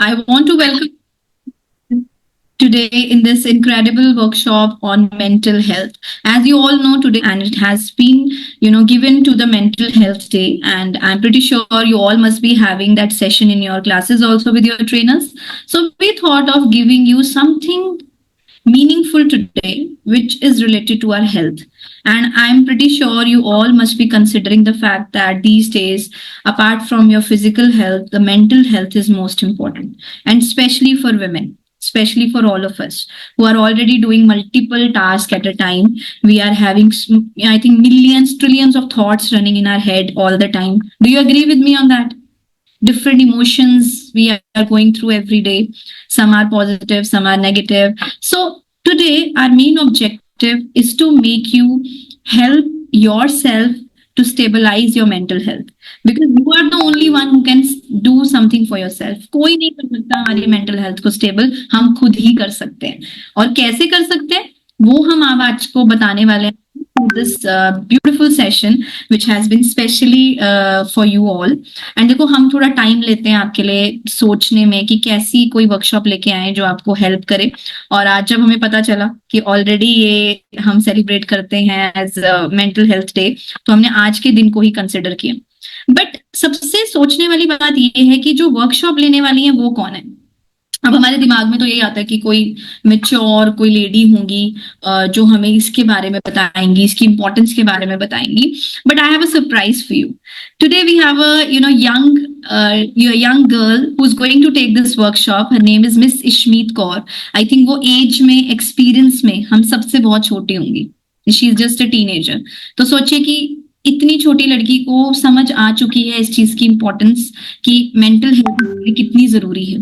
I want to welcome today in this incredible workshop on mental health. As you all know today, and it has been, given to the Mental Health Day, and I'm pretty sure you all must be having that session in your classes also with your trainers. So we thought of giving you something meaningful today, which is related to our health. And I'm pretty sure you all must be considering the fact that these days, apart from your physical health, the mental health is most important, and especially for women. Especially for all of us who are already doing multiple tasks at a time, we are having, I think, millions, trillions of thoughts running in our head all the time. Do you agree with me on that? Different emotions we are going through every day. Some are positive, some are negative. So today, our main objective is to make you help yourself to stabilize your mental health, because you are the only one who can do something for yourself. कोई नहीं कर सकता हमारी mental health को stable, हम खुद ही कर सकते हैं. और कैसे कर सकते हैं वो हम आज को बताने वाले हैं this beautiful session which has been specially for you all. And देखो हम थोड़ा टाइम लेते हैं आपके लिए सोचने में कि कैसी कोई वर्कशॉप लेके आए जो आपको हेल्प करे. और आज जब हमें पता चला कि ऑलरेडी ये हम सेलिब्रेट करते हैं एज मेंटल हेल्थ डे, तो हमने आज के दिन को ही कंसिडर किया. बट सबसे सोचने वाली बात ये है कि जो वर्कशॉप लेने वाली है वो कौन है. अब हमारे दिमाग में तो यही आता है कि कोई मैच्योर कोई लेडी होंगी जो हमें इसके बारे में बताएंगी, इसकी इंपॉर्टेंस के बारे में बताएंगी. But I have a surprise for you. Today we have a young girl who is going to take this workshop. Her name is Miss Ishmeet Kaur. I think वो एज में, एक्सपीरियंस में हम सबसे बहुत छोटी होंगी. She is just a teenager. तो सोचिए कि इतनी छोटी लड़की को समझ आ चुकी है इस चीज की इंपॉर्टेंस कि मेंटल हेल्थ कितनी जरूरी है.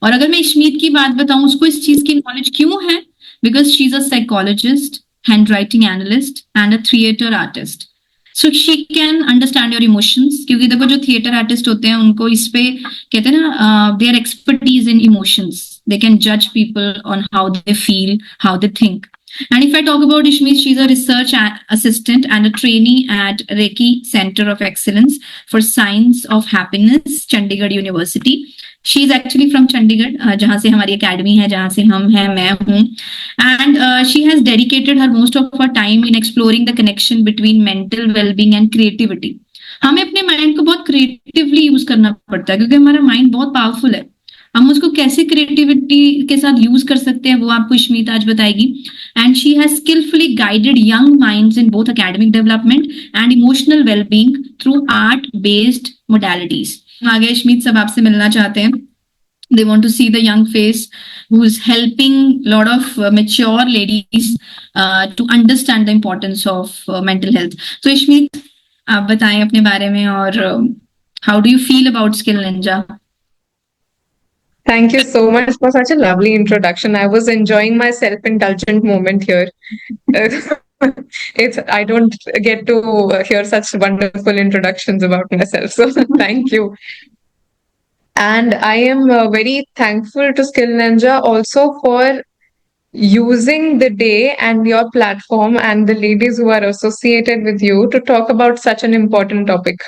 और अगर मैं इशमीत की बात बताऊं, उसको इस चीज की नॉलेज क्यों है? Because she is a psychologist, hand writing analyst and a theatre artist. So she can understand your emotions. क्योंकि देखो जो थिएटर आर्टिस्ट होते हैं उनको इस पे कहते हैं ना, they are expertise in emotions. They can judge people on how they feel, how they think. And if I talk about Ishmeet, she's a research assistant and a trainee at Reiki Center of Excellence for Science of Happiness, Chandigarh University. She is actually from Chandigarh, जहाँ से हमारी academy है, जहाँ से हम हैं, मैं हूँ. And she has dedicated her most of her time in exploring the connection between mental well-being and creativity. हमें अपने माइंड को बहुत क्रिएटिवली यूज करना पड़ता है क्योंकि हमारा माइंड बहुत पावरफुल है. हम उसको कैसे क्रिएटिविटी के साथ यूज कर सकते हैं वो आपको इशमीत आज बताएगी. And she has skilfully guided young minds in both academic development and emotional wellbeing through art based modalities. आगे इशमीत सब आपसे मिलना चाहते हैं. They want to see the young face who is helping a lot of mature ladies to understand the importance of mental health. So Ishmeet, आप बताएं अपने बारे में और how do you feel about Skill Ninja? Thank you so much for such a lovely introduction. I was enjoying my self-indulgent moment here. I don't get to hear such wonderful introductions about myself. So thank you. And I am very thankful to Skill Ninja also for using the day and your platform and the ladies who are associated with you to talk about such an important topic,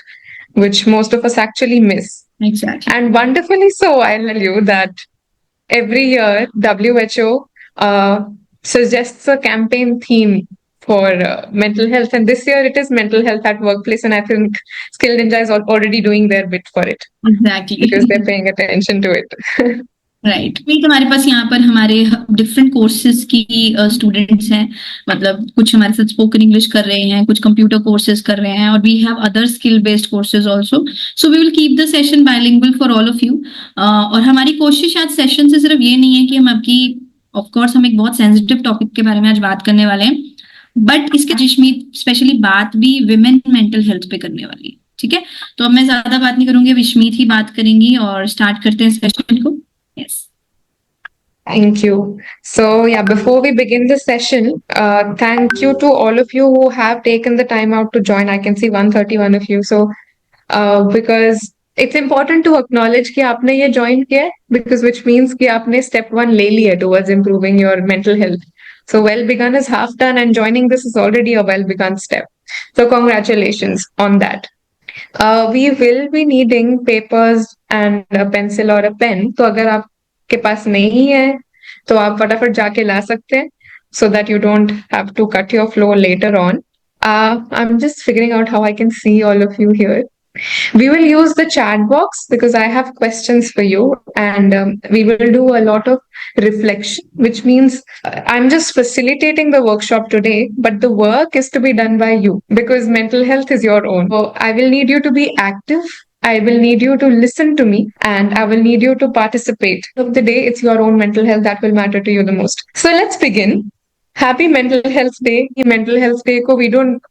which most of us actually miss. Exactly. And wonderfully so, I'll tell you that every year WHO suggests a campaign theme for mental health. And this year it is mental health at workplace. And I think Skill Ninja is already doing their bit for it. Exactly. Because they're paying attention to it. Right. हमारे पास यहाँ पर हमारे different courses की students हैं. मतलब कुछ हमारे साथ स्पोकन इंग्लिश कर रहे हैं, कुछ कंप्यूटर कोर्सेज कर रहे हैं, और we have other skill based courses also. So we will keep the session bilingual for all of you. और हमारी कोशिश आज सेशन से सिर्फ ये नहीं है कि हम आपकी, ऑफ कोर्स हम एक बहुत सेंसिटिव टॉपिक के बारे में आज बात करने वाले हैं, बट इसके जिशमीत स्पेशली बात भी विमेन मेंटल हेल्थ पे करने वाली है. ठीक है, तो अब मैं ज्यादा बात नहीं करूंगी, विशमीत ही बात करेंगी और स्टार्ट करते हैं सेशन को. Yes. Thank you. So yeah, before we begin the session, thank you to all of you who have taken the time out to join. I can see 131 of you. So because it's important to acknowledge कि आपने ये join किया है, because which means कि आपने step 1 ले लिया towards improving your mental health. So well begun is half done, and joining this is already a well begun step. So congratulations on that. We will be needing papers and a pencil or a pen. तो अगर आपके पास नहीं है तो आप फटाफट जाके ला सकते हैं so that you don't have to cut your flow later on. I'm just figuring out how I can see all of you here. We will use the chat box because I have questions for you, and we will do a lot of reflection, which means I'm just facilitating the workshop today, but the work is to be done by you because mental health is your own. So I will need you to be active. I will need you to listen to me and I will need you to participate. Of the day, it's your own mental health that will matter to you the most. So let's begin. Happy Mental Health Day. Mental Health Day को we don't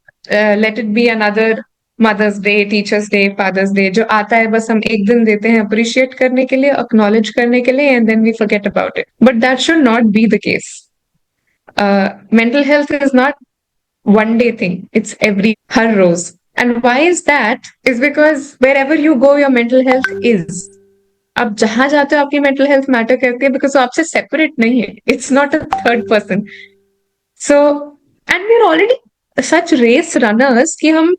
let it be another mother's day, teacher's day, father's day जो आता है बस हम एक दिन देते हैं अप्रिशिएट करने के लिए, अक्नॉलेज करने के लिए and then we forget about it. But that should not be the case. Mental health is not one day thing. It's every har roz. And why is that? Is because wherever you go, your mental health is. आप जहां जाते हो आपकी mental health matter करती है because आपसे separate नहीं है. It's not a third person. So and we are already such race runners कि हम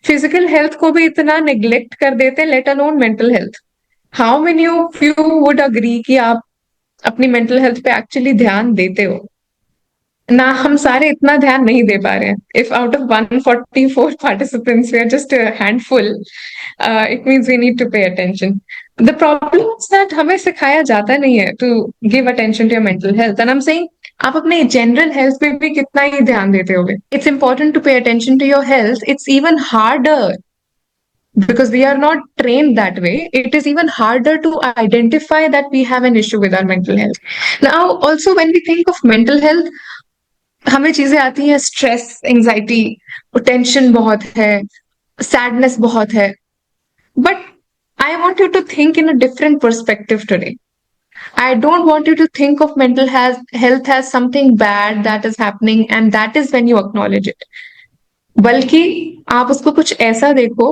फिजिकल हेल्थ को भी इतना नेग्लेक्ट कर देते हैं, let alone mental health. How many of you would agree कि आप अपनी मेंटल हेल्थ पे एक्चुअली ध्यान देते हो? ना, हम सारे इतना ध्यान नहीं दे पा रहे हैं. If out of 144 participants we are just a handful, it means we need to pay attention. The problem is that हमें सिखाया जाता नहीं है to give attention to your mental health. And I am saying आप अपने general health पे भी कितना ही ध्यान देते होगे. It's important to pay attention to your health. It's even harder because we are not trained that way. It is even harder to identify that we have an issue with our mental health. Now also when we think of mental health, हमें चीजें आती हैं, stress, anxiety, tension बहुत है, sadness बहुत है. But I want you to think in a different perspective today. I don't want you to think of mental health as something bad that is happening and that is when you acknowledge it. बल्कि आप उसको कुछ ऐसा देखो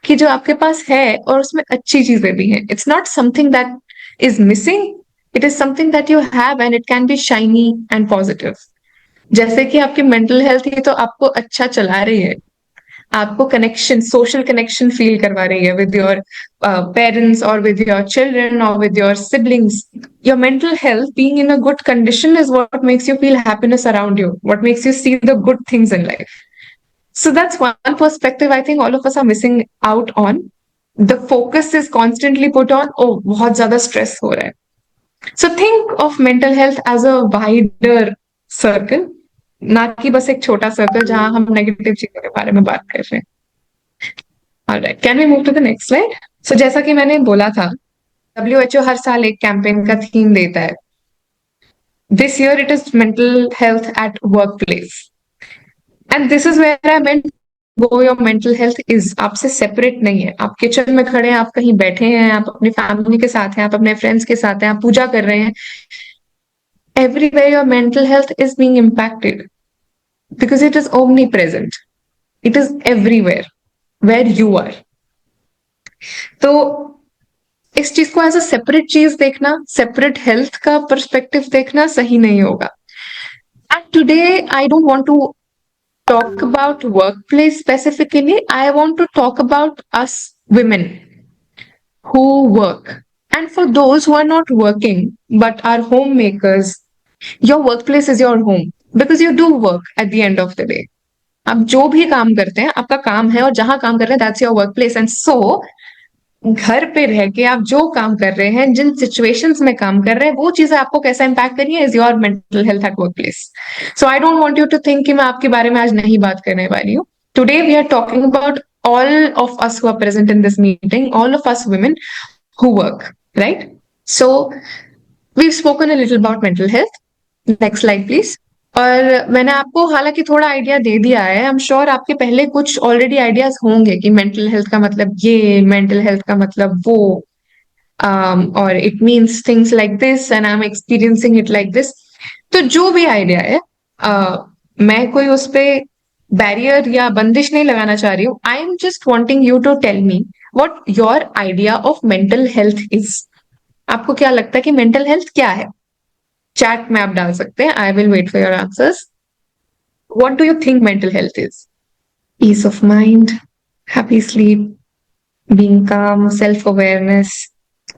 कि जो आपके पास है और उसमें अच्छी चीजें भी हैं. It's not something that is missing, it is something that you have and it can be shiny and positive. जैसे कि आपकी मेंटल हेल्थ ही तो आपको अच्छा चला रही है, आपको कनेक्शन, सोशल कनेक्शन फील करवा रही है विद योर पेरेंट्स और विद योर चिल्ड्रन और with your siblings. Your mental health being in a good condition is what makes you feel happiness around you, what makes you see the good things in life. So that's one perspective I think all of us are missing out on. The focus is constantly put on, oh, बहुत ज्यादा stress हो रहा है. So think of mental health as a wider circle, ना कि बस एक छोटा सर्कल जहां हम नेगेटिव चीजों के बारे में बात कर रहे हैं. Alright, can we move to the next slide? So जैसा कि मैंने बोला था, WHO हर साल एक कैंपेन का थीम देता है. This year it is mental health at workplace. And this is where I meant go your mental health is. आपसे सेपरेट नहीं है. आप किचन में खड़े हैं, आप कहीं बैठे हैं, आप अपनी फैमिली के साथ हैं, आप अपने फ्रेंड्स के साथ हैं, आप पूजा कर रहे हैं. Everywhere your mental health is being impacted because it is omnipresent. It is everywhere where you are. तो इस चीज को एज अ सेपरेट चीज देखना, सेपरेट हेल्थ का पर्सपेक्टिव देखना सही नहीं होगा. And today I don't want to talk about workplace specifically. I want to talk about us women who work. And for those who are not working but are homemakers, your workplace is your home because you do work at the end of the day. आप जो भी काम करते हैं आपका काम है और जहां काम कर रहे हैं that's your workplace. And so घर पे रह के आप जो काम कर रहे हैं, जिन सिचुएशंस में काम कर रहे हैं, वो चीजें आपको कैसा इंपैक्ट करी है is your mental health at workplace. So I don't want you to think कि मैं आपके बारे में आज नहीं बात करने वाली हूँ. Today we are talking about all of us who are present in this meeting, all of us women who work, right? So we've spoken a little about mental health. Next slide please. और मैंने आपको हालांकि थोड़ा idea दे दिया है. I am sure आपके पहले कुछ ऑलरेडी आइडियाज होंगे कि मेंटल हेल्थ का मतलब ये, मेंटल हेल्थ का मतलब वो, और it means things like this and I am experiencing it like this. तो जो भी आइडिया है, मैं कोई उस पर बैरियर या बंदिश नहीं लगाना चाह रही हूँ. I am just wanting you to tell me what your idea of mental health is. आपको क्या लगता है कि मेंटल हेल्थ क्या है? चैट में आप डाल सकते हैं. I will wait for your answers. What do you think mental health is? Peace of mind, happy sleep, being calm, self-awareness,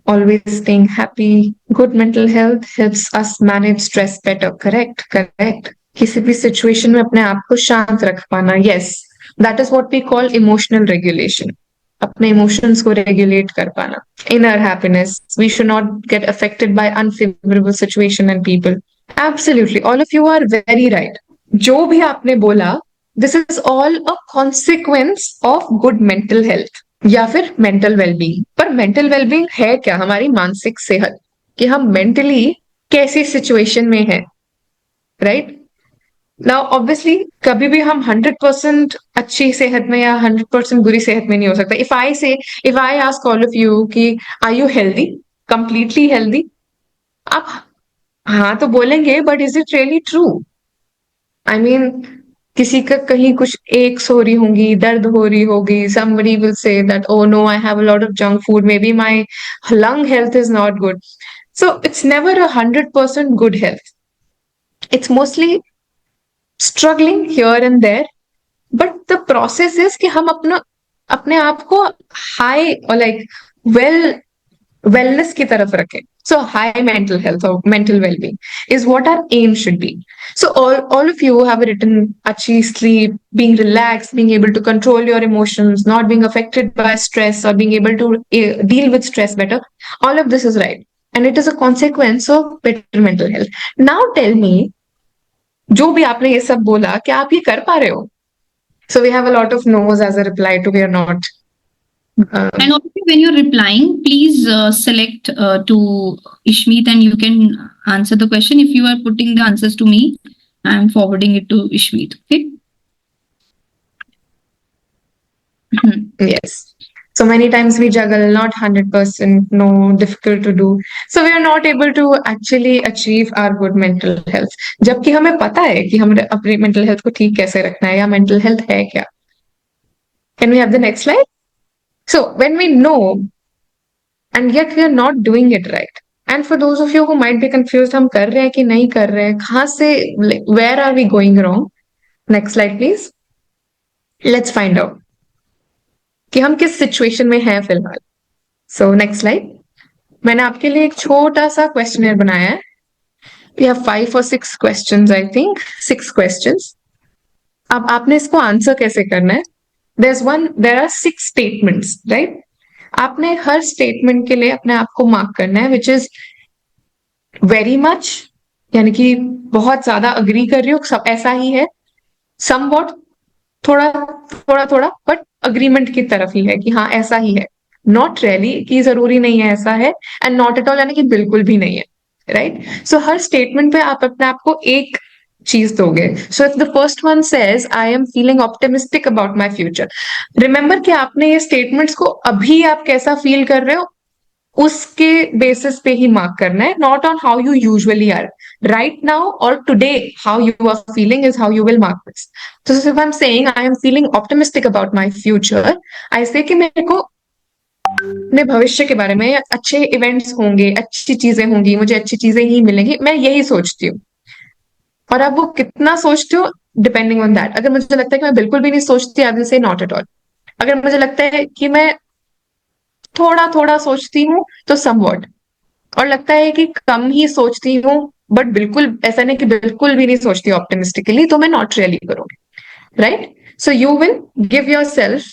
always staying happy. Good mental health helps us manage stress better. Correct, correct. किसी भी situation में अपने आप को शांत रख पाना. Yes, that is what we call emotional regulation. अपने इमोशंस को रेगुलेट कर पाना. Inner happiness. We should not get affected by unfavorable situation and people. Absolutely, all of you are very right. जो भी आपने बोला, this is all a consequence of good mental health. या फिर मेंटल वेलबींग. पर mental wellbeing है क्या? हमारी मानसिक सेहत, कि हम मेंटली कैसी सिचुएशन में है. राइट नाउ ऑब्वियसली कभी भी हम 100% अच्छी सेहत में या 100% बुरी सेहत में नहीं हो सकता. If I ask all of you कि are you healthy, completely healthy, आप हाँ तो बोलेंगे, but is it really true? I mean किसी का कहीं कुछ एक्स हो रही होंगी, दर्द हो रही होगी. somebody will say that oh no, I have a lot of junk food, maybe my lung health is not good. So it's never 100% good health. It's mostly struggling here and there, but the process is कि हम अपने आप को high और like wellness की तरफ रखें. So high mental health or mental well-being is what our aim should be. So all of you have written achieve sleep, being relaxed, being able to control your emotions, not being affected by stress, or being able to deal with stress better. All of this is right. And it is a consequence of better mental health. Now tell me, जो भी आपने ये सब बोला, क्या आप ये कर पा रहे हो? So we have a lot of no's as a reply to we are not. And also, when you're replying, please select to Ishmeet, and you can answer the question. If you are putting the answers to me, I'm forwarding it to Ishmeet. Okay. Yes. So many times we juggle, not 100%, no, difficult to do. So we are not able to actually achieve our good mental health. जबकि हमें पता है कि हमें अपनी mental health को ठीक कैसे रखना है, या mental health है क्या. Can we have the next slide? So when we know, and yet we are not doing it right. And for those of you who might be confused, हम कर रहे हैं कि नहीं कर रहे हैं, कहाँ से, where are we going wrong? Next slide, please. Let's find out कि हम किस सिचुएशन में हैं फिलहाल. So next slide. मैंने आपके लिए एक छोटा सा क्वेश्चनर बनाया है. वी हैव 5 or 6 questions, I think 6 questions. अब आपने इसको आंसर कैसे करना है? There are 6 statements, right? आपने हर स्टेटमेंट के लिए अपने आप को मार्क करना है, विच इज वेरी मच, यानी कि बहुत ज्यादा अग्री कर रही हो, सब ऐसा ही है. समवॉट, थोड़ा थोड़ा थोड़ा, बट अग्रीमेंट की तरफ ही है कि हाँ ऐसा ही है. नॉट रियली कि जरूरी नहीं है ऐसा है, एंड नॉट एट ऑल यानी कि बिल्कुल भी नहीं है. राइट? सो हर स्टेटमेंट पे आप अपने आप को एक चीज दोगे. So if the first one says I am feeling optimistic about my future, remember कि आपने ये स्टेटमेंट्स को अभी आप कैसा फील कर रहे हो उसके बेसिस पे ही मार्क करना है, not on how you usually are right now or today. How you are feeling is how you will mark this. So if I'm saying I am feeling optimistic about my future, I say कि मेरे को अपने भविष्य के बारे में अच्छे events होंगे, अच्छी चीजें होंगी, मुझे अच्छी चीजें ही मिलेंगी, मैं यही सोचती हूँ. और अब वो कितना सोचती हो डिपेंडिंग ऑन दैट. अगर मुझे लगता है कि मैं बिल्कुल भी नहीं सोचती, I will say not at all. अगर मुझे लगता है कि मैं थोड़ा थोड़ा सोचती हूँ तो समवॉट, और लगता है कि कम ही सोचती हूँ बट बिल्कुल ऐसा नहीं कि बिल्कुल भी नहीं सोचती ऑप्टिमिस्टिकली, तो मैं नॉट रियली करूंगी. Right? So you will give your self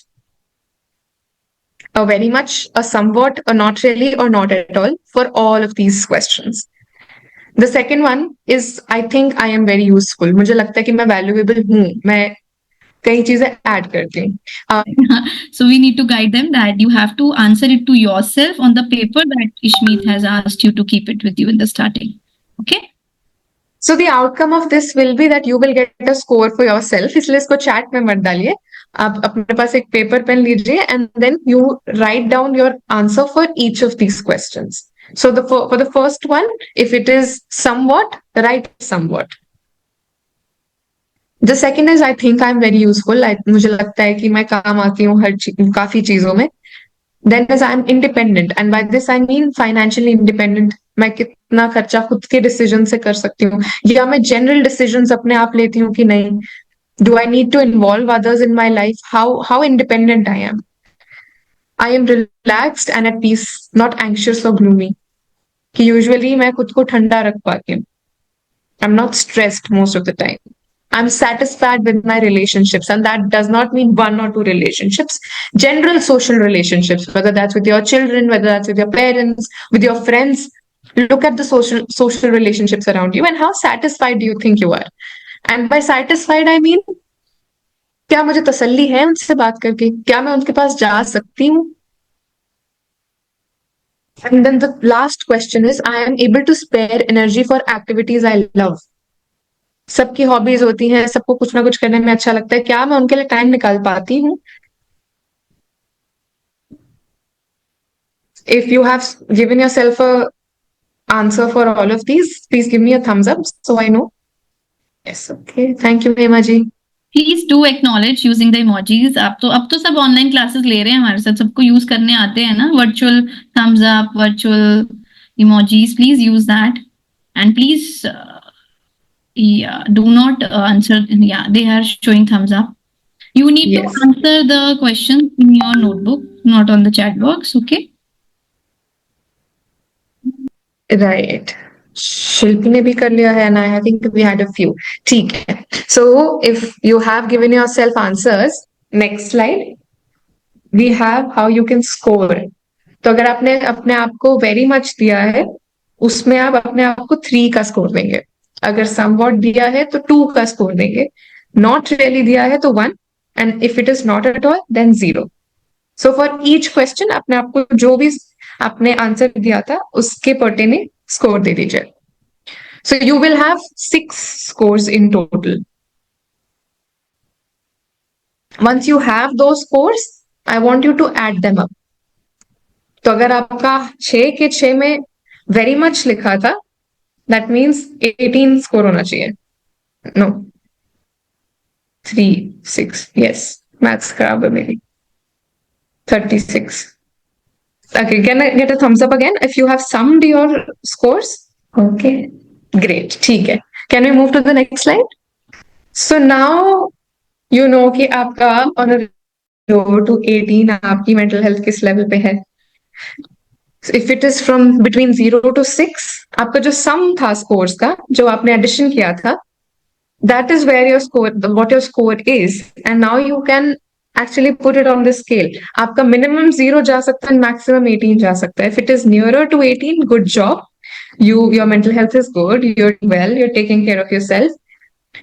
a very much, a somewhat, a not really, or not at all for all of these questions. The second one is I think I am very useful. मुझे लगता है कि मैं valuable हूँ, मैं कई चीजें add करती हूँ. So we need to guide them that you have to answer it to yourself on the paper that Ishmeet has asked you to keep it with you in the starting. Okay? So the outcome of this will be that you will get a score for yourself. इसलिए इसको chat में मत डालिए. आप अपने पास एक paper pen लीजिए and then you write down your answer for each of these questions. So for the first one, if it is somewhat, write somewhat. The second is I think I'm very useful. मुझे लगता है कि मैं काम आती हूँ काफी चीजों में. Then is I'm independent, and by this I mean financially independent. मैं कितना खर्चा खुद के डिसीजन से कर सकती हूँ, या मैं जनरल डिसीजंस अपने आप लेती हूँ कि नहीं. Do I need to involve others in my life? How independent I am. I am relaxed and at peace, not anxious or gloomy. कि usually मैं खुद को ठंडा रख पाती हूँ. I'm not stressed most of the time. I'm satisfied with my relationships, and that does not mean one or two relationships. General social relationships, whether that's with your children, whether that's with your parents, with your friends. Look at the social relationships around you, and how satisfied do you think you are? And by satisfied, I mean, क्या मुझे तसल्ली है उनसे बात करके? क्या मैं उनके पास जा सकती हूँ? And then the last question is, I am able to spare energy for activities I love. सबकी हॉबीज होती हैं, सबको कुछ ना कुछ करने में अच्छा लगता है. क्या मैं उनके लिए टाइम निकाल पाती हूँ? If you have given yourself a answer for all of these, please give me a thumbs up so I know. Yes, okay. Thank you, Hema ji. Please do acknowledge using the emojis. अब तो सब online classes ले रहे हैं हमारे साथ, सबको use करने आते हैं ना, virtual thumbs up, virtual emojis. Please use that and please do not answer. Yeah, they are showing thumbs up. You need Yes. to answer the question in your notebook, not on the chat box. Okay. Right. शिल्पी ने भी कर लिया है, and I think we had a few. ठीक है. So if you have given yourself answers, next slide. We have how you can score. तो अगर आपने अपने आप को वेरी मच दिया है, उसमें आप अपने आप को 3 का स्कोर देंगे. अगर समवॉट दिया है तो 2 का स्कोर देंगे. नॉट रियली दिया है तो 1, and if it is not at all then 0. So for each question अपने आप को जो भी आपने आंसर दिया था उसके पर्टेनिंग स्कोर दे दीजिए. So you will have 6 scores in total. Once you have those scores, I want you to add them up. तो अगर आपका 6 के 6 में वेरी मच लिखा था, दैट मीन्स 18 स्कोर होना चाहिए. नो, 3, 6, यस, मैथ्स खराब है मेरी. 36. Okay, can I get a thumbs up again if you have summed your scores? Okay, great. ठीक है. Can we move to the next slide? So now you know कि आपका on a 0 to 18 आपकी mental health किस level पे है. So if it is from between 0 to 6, आपका जो sum था scores का, जो आपने addition किया था, that is where your score, what your score is, and now you can actually put it on the scale. आपका minimum 0 जा सकता है, maximum 18 जा सकता है. If it is nearer to 18, good job. Your mental health is good. You're well. You're taking care of yourself.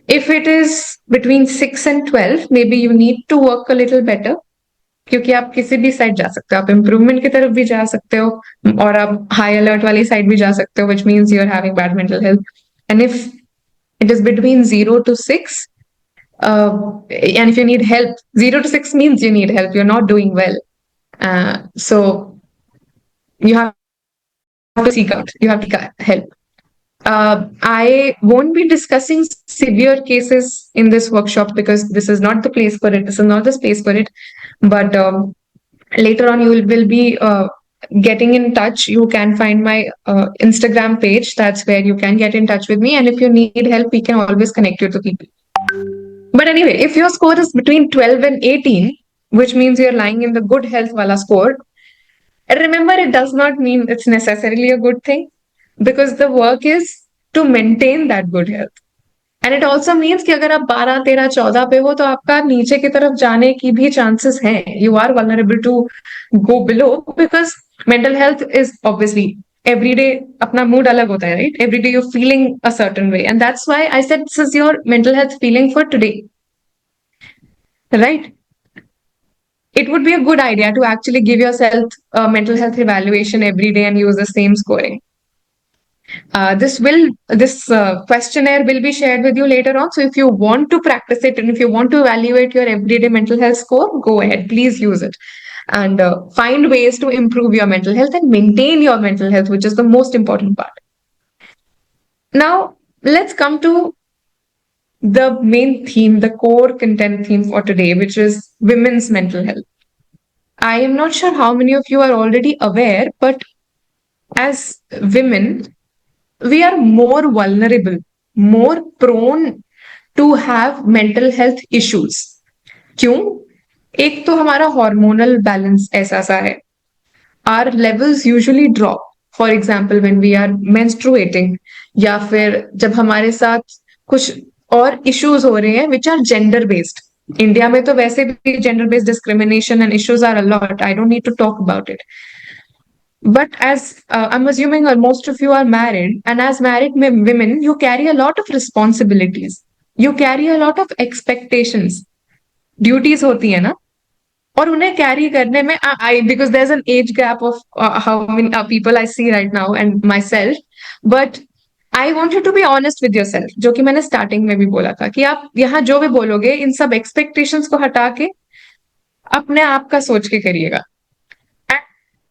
If it is between 6 and 12, maybe you need to work a little better. क्योंकि आप किसी भी side जा सकते हो. आप improvement की तरफ भी जा सकते हो, और आप हाई अलर्ट वाली साइड भी जा सकते हो, which means you are having bad mental health. And if it is between 0 to 6, and if you need help, 0 to 6 means you need help. You're not doing well. So you have to seek out. You have to get help. I won't be discussing severe cases in this workshop because this is not the place for it. This is not the space for it. But later on, you will be getting in touch. You can find my Instagram page. That's where you can get in touch with me. And if you need help, we can always connect you to people. But anyway, if your score is between 12 and 18, which means you're lying in the good health wala score, remember, it does not mean it's necessarily a good thing, because the work is to maintain that good health. And it also means कि अगर आप 12, 13, 14 पे हो तो आपका नीचे की तरफ जाने की भी chances हैं. You are vulnerable to go below because mental health is obviously every day अपना mood अलग होता है, right? Every day you're feeling a certain way, and that's why I said this is your mental health feeling for today, right? It would be a good idea to actually give yourself a mental health evaluation every day and use the same scoring. This questionnaire will be shared with you later on. So if you want to practice it and if you want to evaluate your everyday mental health score, go ahead, please use it, and find ways to improve your mental health and maintain your mental health, which is the most important part. Now, let's come to the main theme, the core content theme for today, which is women's mental health. I am not sure how many of you are already aware, but as women, we are more vulnerable, more prone to have mental health issues. क्यों? एक तो हमारा hormonal balance ऐसा सा है, our levels usually drop. For example, when we are menstruating, या फिर जब हमारे साथ कुछ और issues हो रहे हैं which are gender based. India में तो वैसे भी gender based discrimination and issues are a lot. I don't need to talk about it. But as I'm assuming most of you are married, and as married women, you carry a lot of responsibilities. You carry a lot of expectations. Duties होती है ना, और उन्हें carry करने में I because there is an age gap of how many people I see right now and myself, but I want you to be honest with yourself, जो कि मैंने स्टार्टिंग में भी बोला था कि आप यहाँ जो भी बोलोगे इन सब एक्सपेक्टेशंस को हटा के अपने आप का सोच के करिएगा.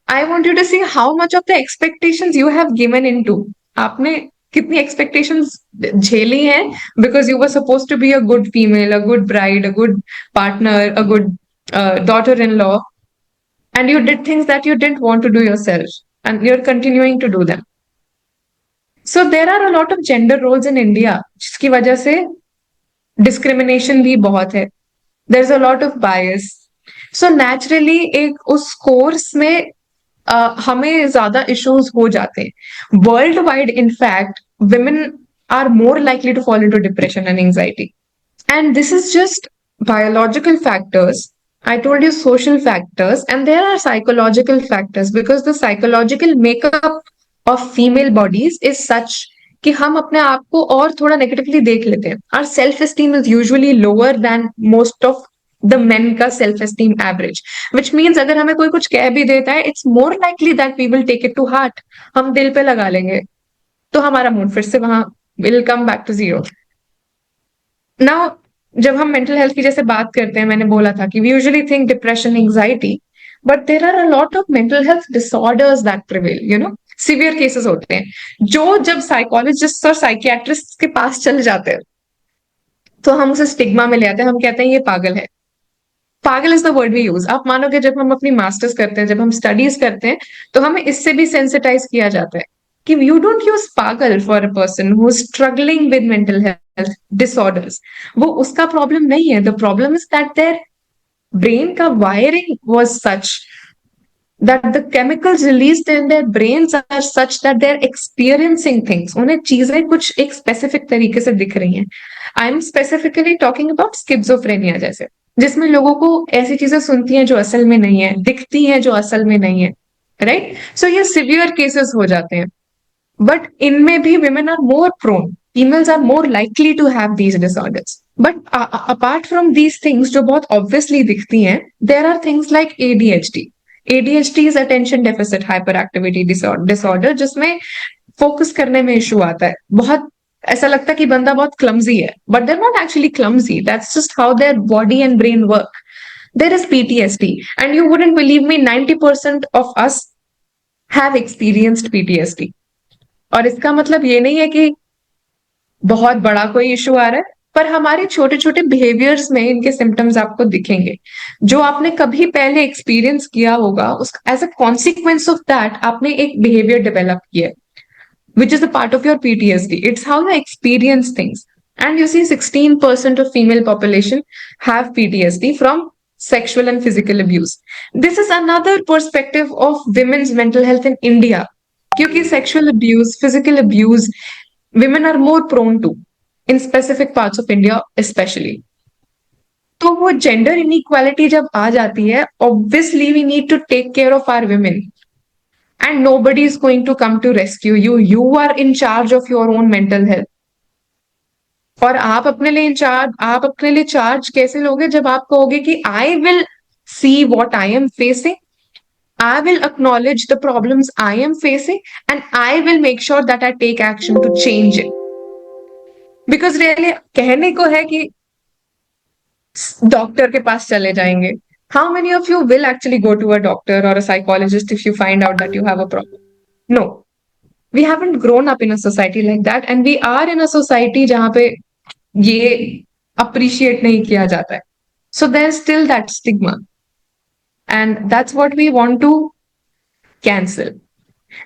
I want you to see how much of the expectations you have given in to. आपने कितनी एक्सपेक्टेशंस झेली हैं because you were suppose to be a good female, a good bride, a good partner, a good daughter-in-law, and you did things that you didn't want to do yourself, and you're continuing to do them. So there are a lot of gender roles in India, जिसकी वजह से discrimination भी बहुत है. There's a lot of bias. So naturally एक उस course में हमें ज्यादा issues हो जाते हैं. Worldwide, in fact, women are more likely to fall into depression and anxiety. And this is just biological factors. I told you social factors, and there are psychological factors because the psychological makeup of female bodies is such कि हम अपने आप को और थोड़ा negatively देख लेते हैं. Our self-esteem is usually lower than most of the men का self-esteem average, which means अगर हमें कोई कुछ कह भी देता है, it's more likely that we will take it to heart. हम दिल पे लगा लेंगे, तो हमारा मूड फिर से वहां will come back to zero. Now, जब हम मेंटल हेल्थ की जैसे बात करते हैं, मैंने बोला था कि we usually think depression, anxiety, but there are a lot of mental health disorders that prevail, you know, severe cases होते हैं जो जब साइकोलॉजिस्ट और साइकियाट्रिस्ट के पास चले जाते हैं तो हम उसे स्टिग्मा में ले आते हैं. हम कहते हैं ये पागल है. पागल is the word we use. आप मानोगे जब हम अपनी मास्टर्स करते हैं, जब हम स्टडीज करते हैं, तो हमें इससे भी सेंसिटाइज किया जाता है कि यू डोंट यूज पागल for a person who is struggling with mental health disorders. वो उसका प्रॉब्लम नहीं है. The problem is that their brain का wiring was such that the chemicals released in their brains are such that they're experiencing things. उन्हें चीजें कुछ एक specific तरीके से दिख रही हैं. I am specifically talking about schizophrenia जैसे, जिसमें लोगों को ऐसी चीजें सुनती हैं जो असल में नहीं है, दिखती हैं जो असल में नहीं है, राइट? सो ये सिवियर केसेस हो जाते हैं. बट इनमें भी women are more prone, females are more likely to have these disorders. But apart from these things जो बहुत obviously दिखती हैं, there are things like ADHD. ADHD is attention deficit hyperactivity disorder, जिसमें फोकस करने में issue आता है. बहुत ऐसा लगता है कि बंदा बहुत क्लमजी है, but they're not actually clumsy. That's just how their body and brain work. There is PTSD, and you wouldn't believe me, 90% of us have experienced PTSD. और इसका मतलब ये नहीं है कि बहुत बड़ा कोई इशू आ रहा है, पर हमारे छोटे छोटे बिहेवियर्स में इनके सिम्टम्स आपको दिखेंगे जो आपने कभी पहले एक्सपीरियंस किया होगा. उस as a consequence of that आपने एक बिहेवियर डेवलप किया, which is a part of your PTSD. It's how you experience things. And you see 16% of female population have PTSD from sexual and physical abuse. This is another perspective of women's mental health in India. क्योंकि sexual abuse, physical abuse, women are more prone to in specific parts of India especially. तो वो gender inequality जब आ जाती है, obviously we need to take care of our women. And nobody is going to come to rescue you. You are in charge of your own mental health. और आप अपने लिए charge कैसे लोगे जब आप कहोगे कि I will see what I am facing, I will acknowledge the problems I am facing, and I will make sure that I take action to change it. Because really कहने को है कि डॉक्टर के पास चले जाएंगे. How many of you will actually go to a doctor or a psychologist if you find out that you have a problem? No. We haven't grown up in a society like that, and we are in a society जहां पे ये appreciate नहीं किया जाता है. So there's still that stigma, and that's what we want to cancel.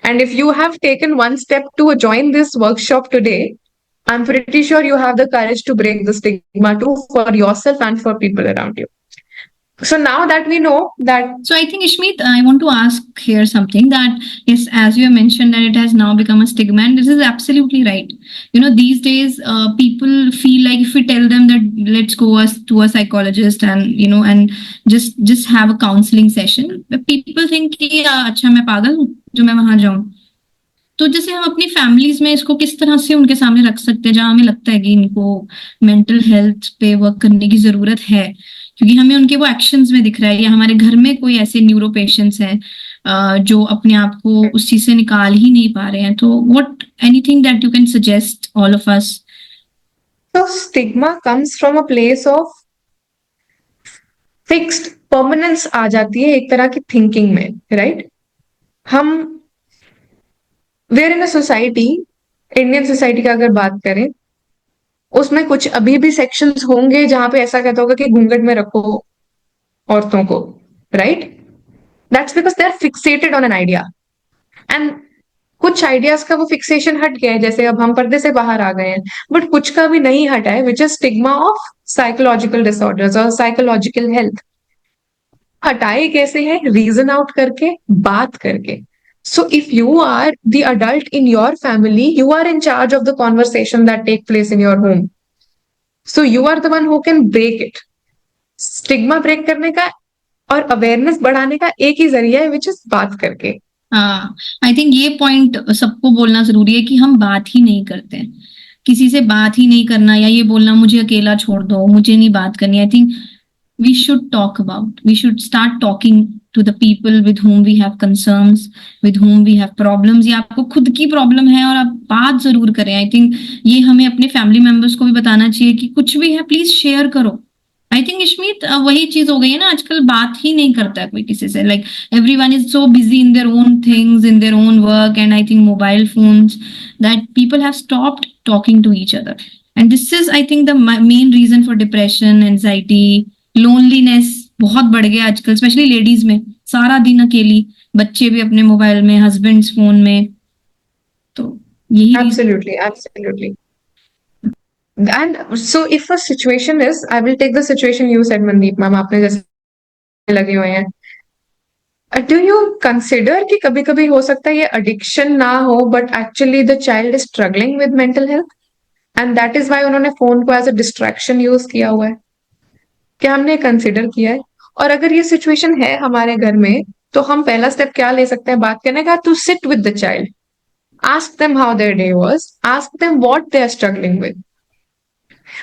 And if you have taken one step to join this workshop today, I'm pretty sure you have the courage to break the stigma too, for yourself and for people around you. So now that we know that. So I think, Ishmeet, I want to ask here something that yes, as you have mentioned that it has now become a stigma, and this is absolutely right. You know, these days people feel like if we tell them that let's go us to a psychologist and and just have a counseling session, people think कि अच्छा मैं पागल हूँ जो मैं वहां जाऊं. तो जैसे हम अपनी फैमिलीज में इसको किस तरह से उनके सामने रख सकते हैं जहां हमें लगता है कि इनको मेंटल हेल्थ पे वर्क करने की जरूरत है, क्योंकि हमें उनके वो एक्शंस में दिख रहा है, या हमारे घर में कोई ऐसे न्यूरो पेशेंट्स हैं जो अपने आप को उस चीज से निकाल ही नहीं पा रहे हैं. तो what anything that you can suggest all of us? So stigma comes from a place of fixed permanence आ जाती है एक तरह की थिंकिंग में, राइट? हम we're in a society, Indian society का अगर बात करें, उसमें कुछ अभी भी सेक्शंस होंगे जहां पे ऐसा कहता होगा कि घूंघट में रखो औरतों को, right? That's because they are fixated on an idea, and कुछ आइडियाज का वो फिक्सेशन हट गया है, जैसे अब हम पर्दे से बाहर आ गए हैं, बट कुछ का भी नहीं हटा है, which is stigma of psychological disorders और साइकोलॉजिकल हेल्थ. हटाए कैसे है? रीजन आउट करके, बात करके. So if you are the adult in your family, you are in charge of the conversation that take place in your home. So you are the one who can break it. Stigma break करने का और awareness बढ़ाने का एक ही जरिया है, which is बात करके. हाँ, आई थिंक ये पॉइंट सबको बोलना जरूरी है कि हम बात ही नहीं करते हैं. किसी से बात ही नहीं करना या ये बोलना मुझे अकेला छोड़ दो, मुझे नहीं बात करनी. I think we should talk about, we should start talking to the people with whom we have concerns, with whom we have problems. या आपको खुद की प्रॉब्लम है और आप बात जरूर करें. आई थिंक ये हमें अपने फैमिली मेंबर्स को भी बताना चाहिए कि कुछ भी है प्लीज शेयर करो. आई थिंक इशमीत वही चीज हो गई है ना, आजकल बात ही नहीं करता है कोई किसी से. Like everyone is so busy in their own things, in their own work, and I think mobile phones, that people have stopped talking to each other. And this is I think the main reason for depression, anxiety, loneliness बहुत बढ़ गया आजकल, specially ladies में. सारा दिन अकेली, बच्चे भी अपने मोबाइल में, हस्बैंड्स फोन में. तो यही Absolutely. And so if a situation is, I will take the situation you said, Mandeep ma'am, आपने जैसे लगे हुए हैं. Do you consider कि कभी कभी हो सकता है ये addiction ना हो, but actually the child is struggling with mental health, and that is why उन्होंने फोन को as a distraction use किया हुआ है? क्या हमने कंसिडर किया है? और अगर ये सिचुएशन है हमारे घर में, तो हम पहला स्टेप क्या ले सकते हैं बात करने का? To sit with the child, ask them how their day was, ask them what they are struggling with.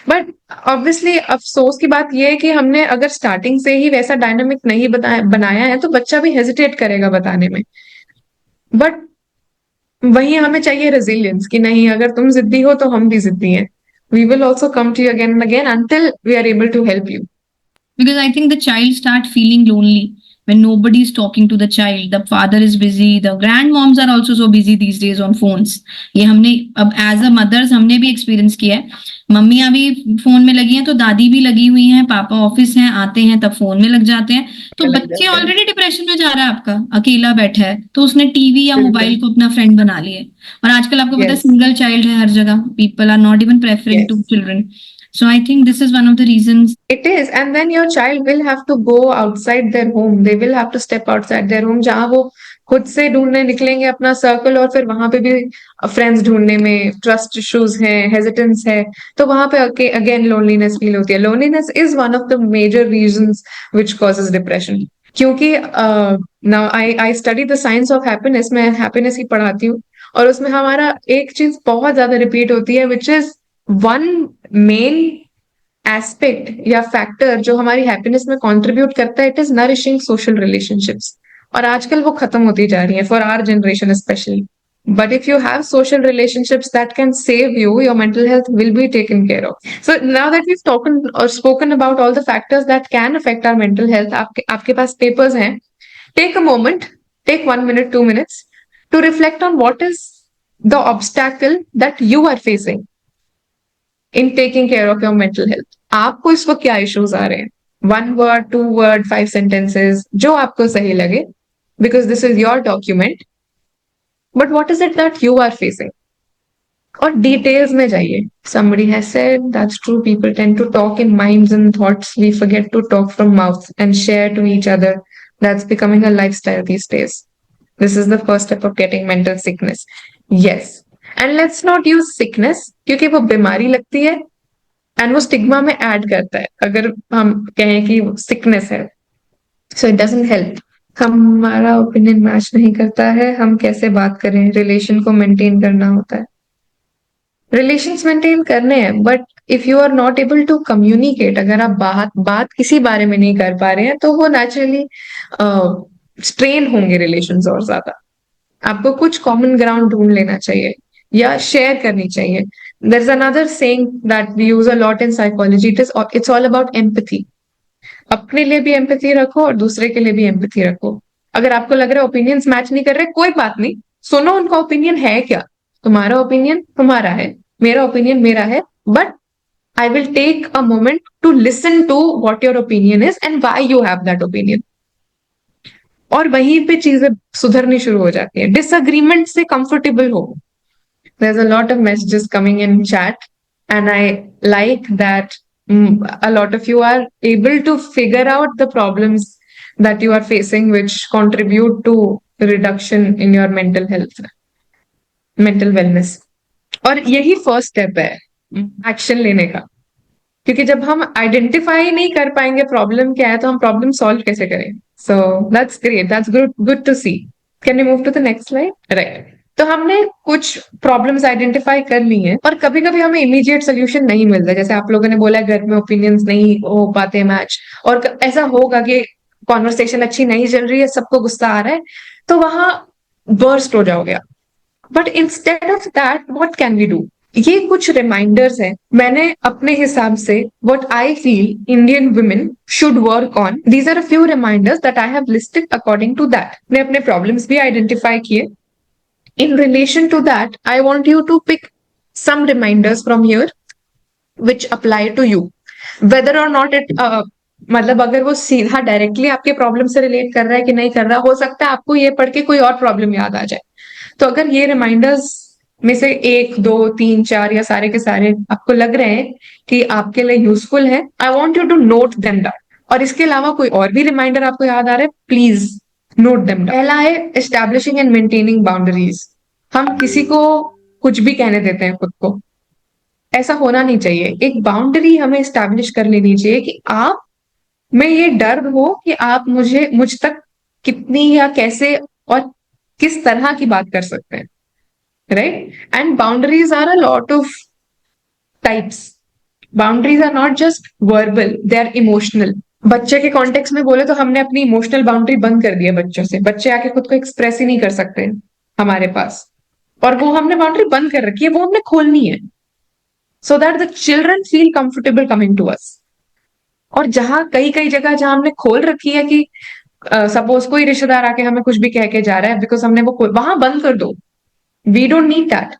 But obviously अफसोस की बात यह है कि हमने अगर स्टार्टिंग से ही वैसा डायनामिक नहीं बनाया है, तो बच्चा भी हेजिटेट करेगा बताने में. बट वहीं हमें चाहिए रेजिलियंस कि नहीं, अगर तुम जिद्दी हो तो हम भी जिद्दी हैं. We will also come to you again and again until we are able to help you. because I think the child start feeling lonely when nobody is talking to the child. The father is busy, the grandmoms are also so busy these days on phones. ये हमने अब as a mother's हमने भी experience किया है. मम्मियां भी phone में लगी हैं तो दादी भी लगी हुई हैं, पापा ऑफिस हैं, आते हैं तब फोन में लग जाते हैं. तो बच्चे ऑलरेडी डिप्रेशन में जा रहा है, आपका अकेला बैठा है तो उसने टीवी या मोबाइल को अपना फ्रेंड बना लिया. और आजकल आपको पता है सिंगल चाइल्ड है हर जगह. People are not even preferring to children. So I think this is one of the reasons. It is, and then your child will have to go outside their home. They will have to step outside their home, जहाँ वो खुद से ढूंढने निकलेंगे अपना circle, और फिर वहां पे भी फ्रेंड्स ढूंढने में ट्रस्ट इश्यूज है, हेजिटेंस है, तो वहां पे अगेन लोनलीनेस फील होती है. Loneliness is one of the major reasons which causes depression. क्योंकि now I study the science of happiness, मैं हैप्पीनेस ही पढ़ाती हूँ, और उसमें हमारा एक चीज बहुत ज्यादा रिपीट होती है, which is one main aspect या फैक्टर जो हमारी हैप्पीनेस में कंट्रीब्यूट करता है. It is nourishing social relationships, और आजकल वो खत्म होती जा रही है for our generation specially. But if you have social relationships that can save you, your mental health will be taken care of. So now that we've spoken about all the factors that can affect our mental health, आपके पास papers हैं. Take a moment, take 1 minute, 2 minutes to reflect on what is the obstacle that you are facing in taking care of your mental health. आपको इस वक्त क्या issues आ रहे हैं? 1 word, 2 word, 5 sentences, जो आपको सही लगे, because this is your document. But what is it that you are facing? और डिटेल्स में जाइए. Somebody has said that's true. People tend to talk in minds and thoughts. We forget to talk from mouth and share to each other. That's becoming a lifestyle these days. This is the first step of getting mental sickness. Yes. And let's not use sickness क्योंकि वो बीमारी लगती है and वो stigma में add करता है अगर हम कहें कि सिकनेस है. So it doesn't help. हमारा ओपिनियन मैच नहीं करता है, हम कैसे बात करें. रिलेशन को मेंटेन करना होता है. रिलेशंस मेंटेन करने हैं but if you are not able to communicate, अगर आप बात किसी बारे में नहीं कर पा रहे हैं तो वो नेचुरली स्ट्रेन होंगे रिलेशंस और ज्यादा. आपको कुछ कॉमन ग्राउंड ढूंढ लेना चाहिए या शेयर करनी चाहिए. There is another saying that we use a lot in psychology. It's all about empathy. अपने लिए भी एम्पैथी रखो और दूसरे के लिए भी एम्पैथी रखो. अगर आपको लग रहा है ओपिनियंस मैच नहीं कर रहे, कोई बात नहीं, सुनो उनका ओपिनियन है क्या. तुम्हारा ओपिनियन तुम्हारा है, मेरा ओपिनियन मेरा है, but I will take a moment to listen to what your opinion is and why you have that opinion. और वहीं पे चीजें सुधरनी शुरू हो जाती है. डिसअग्रीमेंट से कंफर्टेबल हो. There's a lot of messages coming in chat, and I like that a lot of you are able to figure out the problems that you are facing, which contribute to reduction in your mental health, mental wellness. और यही first step है action लेने का. क्योंकि जब हम identify नहीं कर पाएंगे प्रॉब्लम क्या है तो हम प्रॉब्लम सॉल्व कैसे करें. So that's great, that's good to see. Can you move to the next slide. Right. तो हमने कुछ प्रॉब्लम्स आइडेंटिफाई कर ली हैं और कभी कभी हमें इमीडिएट सोल्यूशन नहीं मिलता. जैसे आप लोगों ने बोला घर में ओपिनियंस नहीं हो पाते मैच, और ऐसा होगा कि कॉन्वर्सेशन अच्छी नहीं चल रही है, सबको गुस्सा आ रहा है, तो वहां बर्स्ट हो जाओगे आप. But instead of that what can we do. ये कुछ रिमाइंडर्स हैं मैंने अपने हिसाब से what I feel Indian women should work on. These are a few reminders that I have listed according to that. मैं अपने प्रॉब्लम्स भी आइडेंटिफाई किए. In relation to that, I want you to pick some reminders from here which apply to you. Whether or not it मतलब अगर वो सीधा directly आपके problem से रिलेट कर रहा है कि नहीं कर रहा, हो सकता है आपको ये पढ़ के कोई और प्रॉब्लम याद आ जाए. तो अगर ये रिमाइंडर्स में से 1, 2, 3, 4 या सारे के सारे आपको लग रहे हैं कि आपके लिए यूजफुल है, I want you to note them down. और इसके अलावा कोई और भी रिमाइंडर आपको याद आ रहा है, प्लीज नोट देम डाउन. पहला है एस्टैब्लिशिंग एंड मेंटेनिंग बाउंड्रीज. हम किसी को कुछ भी कहने देते हैं खुद को, ऐसा होना नहीं चाहिए. एक बाउंड्री हमें एस्टैब्लिश कर लेनी चाहिए कि आप में ये डर हो कि आप मुझ तक कितनी या कैसे और किस तरह की बात कर सकते हैं. Right. And boundaries are a lot of types. Boundaries are not just verbal, they are emotional. बच्चे के कॉन्टेक्स्ट में बोले तो हमने अपनी इमोशनल बाउंड्री बंद कर दी है बच्चों से. बच्चे आके खुद को एक्सप्रेस ही नहीं कर सकते हमारे पास, और वो हमने बाउंड्री बंद कर रखी है, वो हमने खोलनी है so that the children feel comfortable coming to us. और जहां कई कई जगह जहां हमने खोल रखी है कि सपोज कोई रिश्तेदार आके हमें कुछ भी कह के जा रहा है बिकॉज हमने वो वहां बंद कर दो. We don't need that.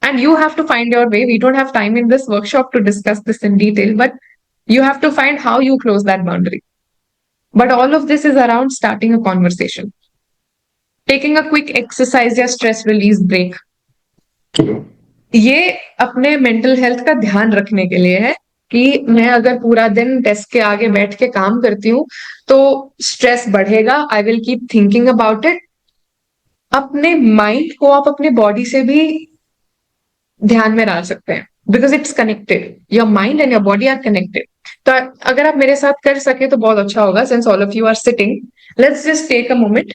And you have to find your way. We don't have time in this workshop to discuss this in detail, but you have to find how you close that boundary. But all of this is around starting a conversation. Taking a quick exercise या stress release break. ये अपने mental health का ध्यान रखने के लिए है कि मैं अगर पूरा दिन डेस्क के आगे बैठ के काम करती हूँ तो स्ट्रेस बढ़ेगा. I will keep thinking about it. अपने माइंड को आप अपने बॉडी से भी ध्यान में डाल सकते हैं because it's connected. Your mind and your body are connected. तो अगर आप मेरे साथ कर सके तो बहुत अच्छा होगा. Since all of you are sitting, let's just take a moment.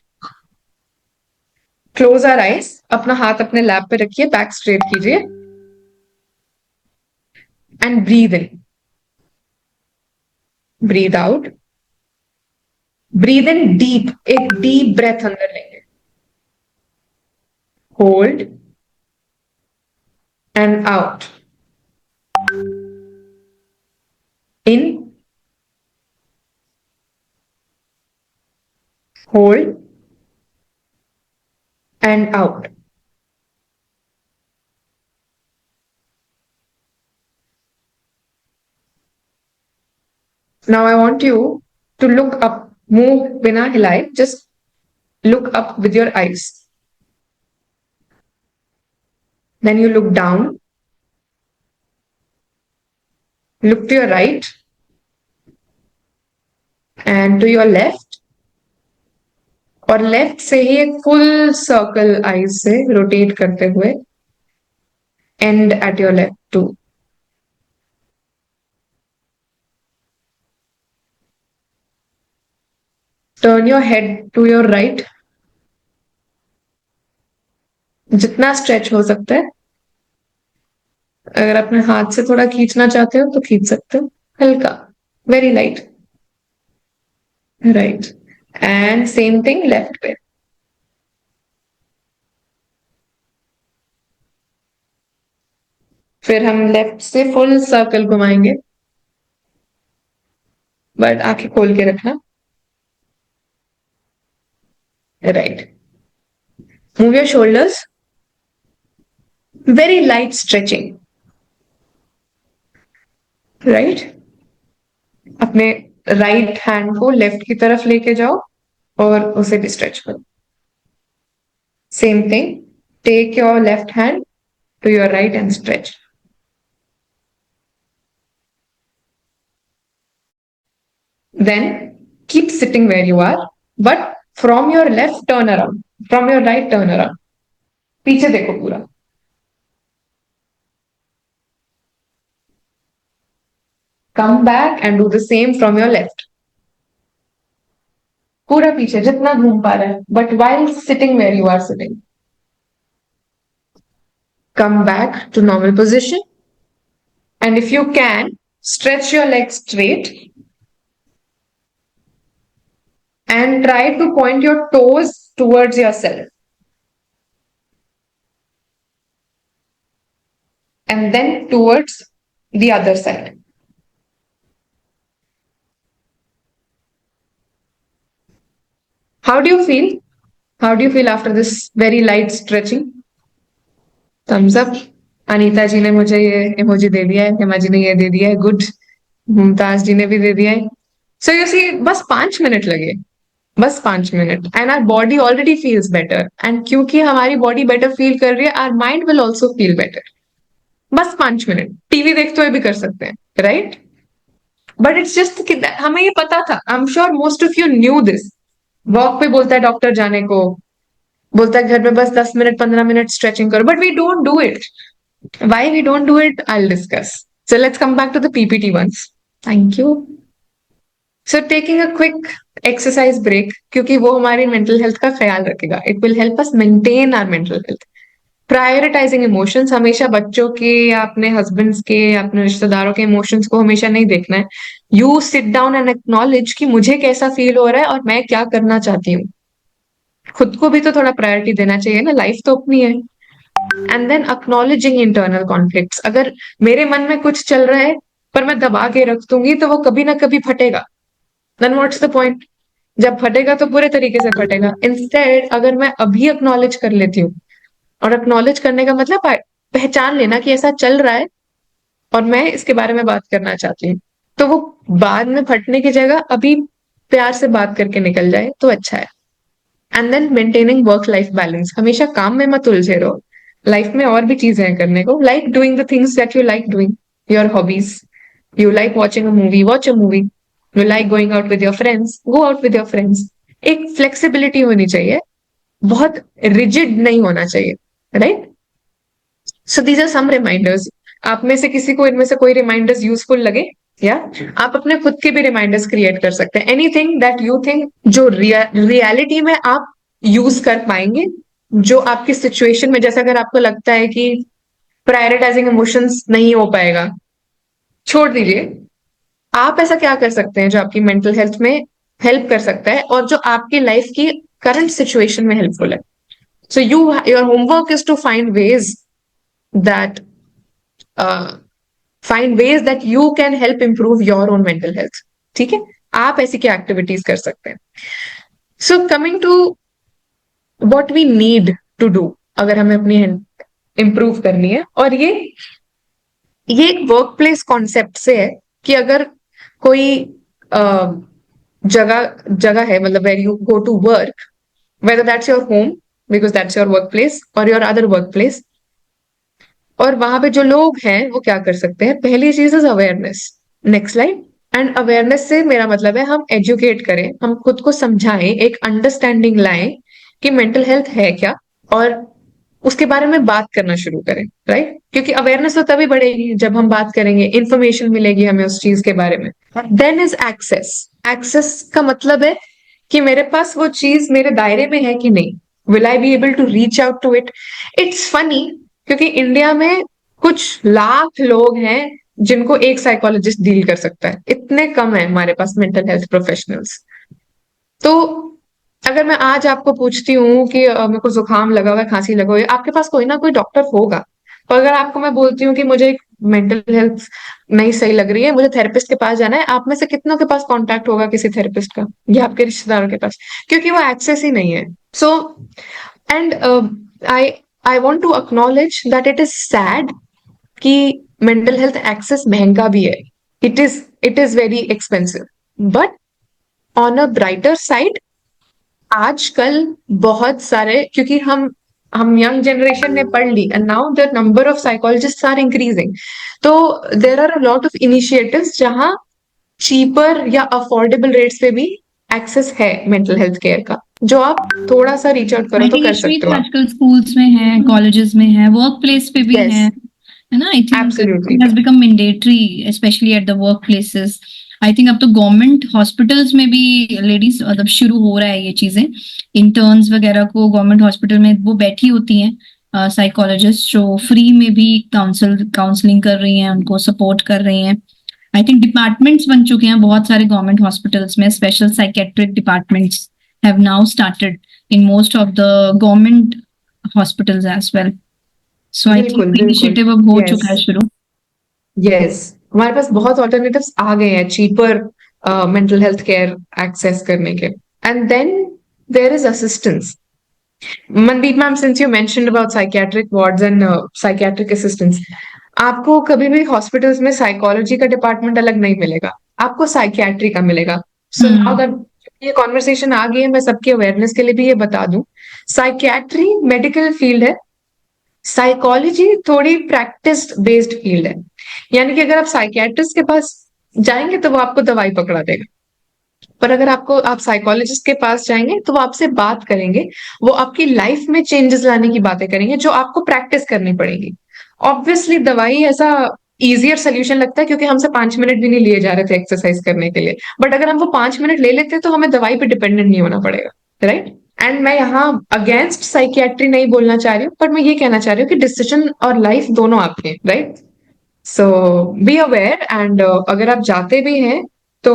Close our eyes. अपना हाथ अपने लैप पे रखिए, बैक स्ट्रेट कीजिए and breathe in, breathe out. Breathe in deep. एक डीप ब्रेथ अंदर लेंगे, hold and out. In, hold and out. Now I want you to look up, move bina hilai, just look up with your eyes. Then you look down, look to your right and to your left, और left से ही एक full circle eyes से rotate करते हुए and at your left too. Turn your head to your right, जितना stretch हो सकता है. अगर अपने हाथ से थोड़ा खींचना चाहते हो तो खींच सकते हो, हल्का, very light. Right. And same thing left पे. फिर हम लेफ्ट से फुल सर्कल घुमाएंगे, बट आंखें खोल के रखना. Right. Move your shoulders, very light stretching. Right. अपने राइट हैंड को लेफ्ट की तरफ लेके जाओ और उसे भी स्ट्रेच करो. Same thing, take your left hand to your right and stretch. Then keep sitting where you are, but from your left turn around, from your right turn around. पीछे देखो पूरा. Come back and do the same from your left. पूरा पीछे जितना घूम पा रहा है, but while sitting where you are sitting. Come back to normal position, and if you can, stretch your legs straight and try to point your toes towards yourself. And then towards the other side. How do you feel? How do you feel after this very light stretching? Thumbs up. Anita जी ने मुझे ये emoji दे दिया है, हेमा जी ने ये दे दिया है, good. Mumtaz जी ने भी दे दिया है. सो यू सी, बस 5 मिनट लगे, बस 5 minute, and our body already feels better. And क्योंकि हमारी बॉडी बेटर फील कर रही है, our mind will also feel better. बस 5 मिनट टीवी देखते हुए भी कर सकते हैं, राइट? बट इट्स जस्ट कि हमें ये पता था. I am sure most of you new this. Walk पे बोलता है डॉक्टर जाने को, बोलता है घर में बस 10 मिनट 15 मिनट स्ट्रेचिंग करो, but we don't do it. Why we don't do it, I will discuss. So let's come back to the PPT once. Thank you. So taking a quick exercise break, क्योंकि वो हमारी mental health का ख्याल रखेगा. It will help us maintain our mental health. Prioritising emotions, हमेशा बच्चों के या अपने हस्बैंड्स के या अपने रिश्तेदारों के इमोशंस को हमेशा नहीं देखना है. You sit down and acknowledge कि मुझे कैसा फील हो रहा है और मैं क्या करना चाहती हूँ. खुद को भी तो थोड़ा प्रायोरिटी देना चाहिए ना, लाइफ तो अपनी है. And then acknowledging internal conflicts. अगर मेरे मन में कुछ चल रहा है पर मैं दबा के रख दूंगी तो वो कभी ना कभी फटेगा. Then what's the point? जब फटेगा तो पूरे तरीके से फटेगा. इंस्टेड अगर मैं अभी एक्नॉलेज कर लेती हूँ, और एक्नॉलेज करने का मतलब पहचान लेना कि ऐसा चल रहा है और मैं इसके बारे में बात करना चाहती हूँ, तो वो बाद में फटने की जगह अभी प्यार से बात करके निकल जाए तो अच्छा है. And then maintaining work life balance. हमेशा काम में मत उलझे रहो. लाइफ में और भी चीजें हैं करने को. Like doing the things that you like doing, your hobbies. You like watching a movie, watch a movie. You like going out with your friends, go out with your friends. एक flexibility होनी चाहिए, बहुत rigid नहीं होना चाहिए, right? So these are some reminders. आप में से किसी को इनमें से कोई रिमाइंडर्स यूजफुल लगे, या आप अपने खुद के भी रिमाइंडर्स क्रिएट कर सकते हैं. एनीथिंग दैट यू थिंक जो रियलिटी में आप यूज कर पाएंगे, जो आपकी सिचुएशन में, जैसे अगर आपको लगता है कि प्रायोरिटाइजिंग इमोशंस नहीं हो पाएगा, छोड़ दीजिए. आप ऐसा क्या कर सकते हैं जो आपकी मेंटल हेल्थ में हेल्प कर सकता है और जो आपकी लाइफ की करंट सिचुएशन में हेल्पफुल है. So your homework is to find ways that find ways that you can help improve your own mental health. ठीक है, आप ऐसी क्या एक्टिविटीज कर सकते हैं. So coming to what we need to do अगर हमें अपनी इंप्रूव करनी है, और ये एक वर्क प्लेस कॉन्सेप्ट से है कि अगर कोई जगह जगह है, मतलब where you go to work, whether that's your home because that's your workplace or your other workplace, और वहां पे जो लोग हैं वो क्या कर सकते हैं? पहली चीज is awareness. Next slide. And awareness से मेरा मतलब है हम एजुकेट करें, हम खुद को समझाएं, एक अंडरस्टैंडिंग लाएं कि मेंटल हेल्थ है क्या, और उसके बारे में बात करना शुरू करें, राइट? क्योंकि अवेयरनेस तो तभी बढ़ेगी जब हम बात करेंगे, इंफॉर्मेशन मिलेगी हमें उस चीज के बारे में। Then is access. एक्सेस का मतलब है कि मेरे पास वो चीज मेरे दायरे में है कि नहीं, will I be able to reach out to it. It's funny, क्योंकि इंडिया में कुछ लाख लोग हैं जिनको एक साइकोलॉजिस्ट डील कर सकता है, इतने कम है हमारे पास मेंटल हेल्थ प्रोफेशनल्स। तो अगर मैं आज आपको पूछती हूँ कि मेरे को जुकाम लगा हुआ है, खांसी लगा हुआ है, आपके पास कोई ना कोई डॉक्टर होगा। और अगर आपको मैं बोलती हूँ कि मुझे मेंटल हेल्थ नहीं सही लग रही है, मुझे थेरेपिस्ट के पास जाना है, आप में से कितनों के पास कांटेक्ट होगा किसी थेरेपिस्ट का, या आपके रिश्तेदारों के पास? क्योंकि वो एक्सेस ही नहीं है। So and I I want to acknowledge that it is sad कि मेंटल हेल्थ एक्सेस महंगा भी है। It is very expensive. But on a brighter side, आजकल बहुत सारे, क्योंकि हम यंग जनरेशन ने पढ़ ली, and now the number of psychologist are increasing. तो there are a lot of initiatives जहां चीपर या अफोर्डेबल रेट्स पे भी एक्सेस है मेंटल हेल्थ केयर का, जो आप थोड़ा सा रीच आउट करो आई तो थिंक कर इसमें सकते तो हो आप। आजकल स्कूल्स में है, कॉलेजेस में है, वर्क प्लेस पे भी यस, है ना? I think absolutely. It has become mandatory specially at the work places. I think अब तो गवर्नमेंट हॉस्पिटल्स में भी लेडीज मतलब शुरू हो रहा है ये चीजें। इंटर्न्स वगैरह को गवर्नमेंट हॉस्पिटल में वो बैठी होती हैं साइकोलॉजिस्ट, जो फ्री में भी काउंसलिंग कर रही हैं, उनको सपोर्ट कर रही हैं। आई थिंक डिपार्टमेंट्स बन चुके हैं बहुत सारे गवर्नमेंट हॉस्पिटल्स में, special psychiatric departments have now started in most of the government hospitals as well. So I बिल्कुल think बिल्कुल। initiative अब हो यस चुका है शुरू। यस, हमारे पास बहुत ऑल्टरनेटिव्स आ गए हैं cheaper mental health care access करने के। And then there is assistance. Mandeep ma'am, since you mentioned about psychiatric wards and psychiatric assistance, आपको कभी भी हॉस्पिटल्स में साइकोलॉजी का डिपार्टमेंट अलग नहीं मिलेगा, आपको साइकियाट्री का मिलेगा। So now hmm. दैट ये कॉन्वर्सेशन आ गई है, मैं सबके अवेयरनेस के लिए भी ये बता दूं, साइकियाट्री मेडिकल फील्ड है, साइकोलॉजी थोड़ी प्रैक्टिस बेस्ड फील्ड है। यानी कि अगर आप साइकियाट्रिस्ट के पास जाएंगे तो वो आपको दवाई पकड़ा देगा, पर अगर आप साइकोलॉजिस्ट के पास जाएंगे तो वो आपसे बात करेंगे, वो आपकी लाइफ में चेंजेस लाने की बातें करेंगे जो आपको प्रैक्टिस करनी पड़ेगी। ऑब्वियसली दवाई ऐसा इजियर सोल्यूशन लगता है, क्योंकि हमसे 5 मिनट भी नहीं लिए जा रहे थे एक्सरसाइज करने के लिए, बट अगर हम वो 5 मिनट ले लेते तो हमें दवाई पे डिपेंडेंट नहीं होना पड़ेगा, राइट? एंड मैं यहाँ अगेंस्ट साइकियाट्री नहीं बोलना चाह रही हूँ, पर मैं ये कहना चाह रही हूँ कि डिसीजन और लाइफ दोनों आपके, right? So be aware, and अगर आप जाते भी हैं तो